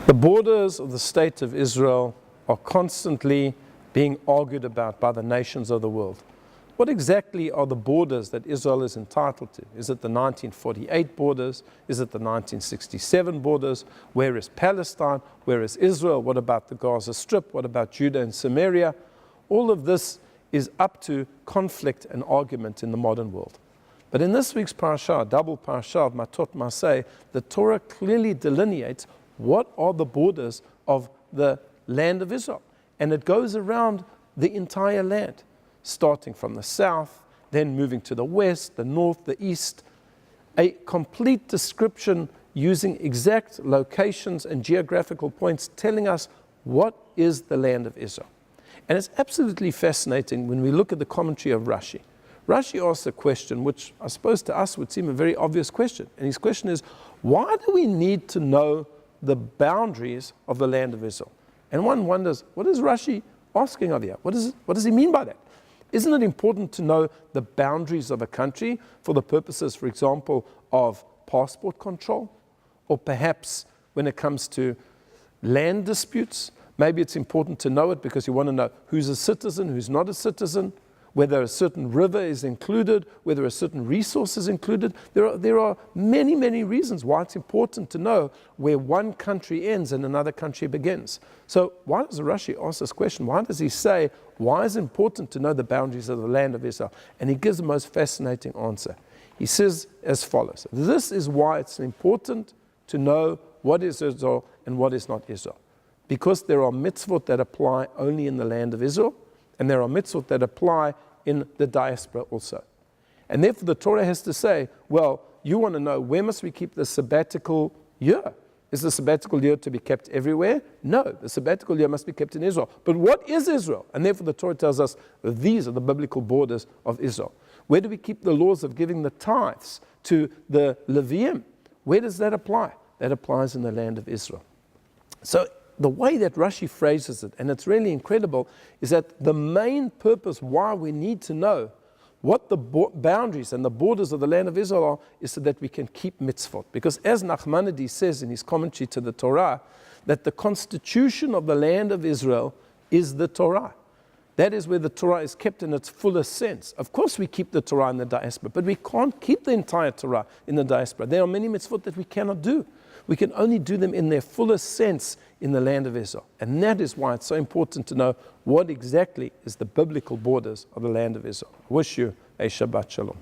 The borders of the state of Israel are constantly being argued about by the nations of the world. What exactly are the borders that Israel is entitled to? Is it the 1948 borders? Is it the 1967 borders? Where is Palestine? Where is Israel? What about the Gaza Strip? What about Judah and Samaria? All of this is up to conflict and argument in the modern world. But in this week's parashah, double parashah of Matot-Masei, the Torah clearly delineates what are the borders of the land of Israel. And it goes around the entire land, starting from the south, then moving to the west, the north, the east. A complete description using exact locations and geographical points telling us what is the land of Israel. And it's absolutely fascinating when we look at the commentary of Rashi. Rashi asks a question which I suppose to us would seem a very obvious question. And his question is, why do we need to know the boundaries of the land of Israel? And one wonders, what is Rashi asking of here? What does he mean by that? Isn't it important to know the boundaries of a country for the purposes, for example, of passport control? Or perhaps when it comes to land disputes, maybe it's important to know it because you want to know who's a citizen, who's not a citizen, whether a certain river is included, whether a certain resource is included. There are many, many reasons why it's important to know where one country ends and another country begins. So why does Rashi ask this question? Why does he say, why is it important to know the boundaries of the land of Israel? And he gives the most fascinating answer. He says as follows, this is why it's important to know what is Israel and what is not Israel. Because there are mitzvot that apply only in the land of Israel, and there are mitzvot that apply in the diaspora also. And therefore the Torah has to say, well, you want to know where must we keep the sabbatical year? Is the sabbatical year to be kept everywhere? No, the sabbatical year must be kept in Israel. But what is Israel? And therefore the Torah tells us these are the biblical borders of Israel. Where do we keep the laws of giving the tithes to the Leviim? Where does that apply? That applies in the land of Israel. So the way that Rashi phrases it, and it's really incredible, is that the main purpose why we need to know what the boundaries and the borders of the land of Israel are is so that we can keep mitzvot. Because as Nachmanides says in his commentary to the Torah, that the constitution of the land of Israel is the Torah. That is where the Torah is kept in its fullest sense. Of course we keep the Torah in the diaspora, but we can't keep the entire Torah in the diaspora. There are many mitzvot that we cannot do. We can only do them in their fullest sense in the land of Israel. And that is why it's so important to know what exactly is the biblical borders of the land of Israel. I wish you a Shabbat Shalom.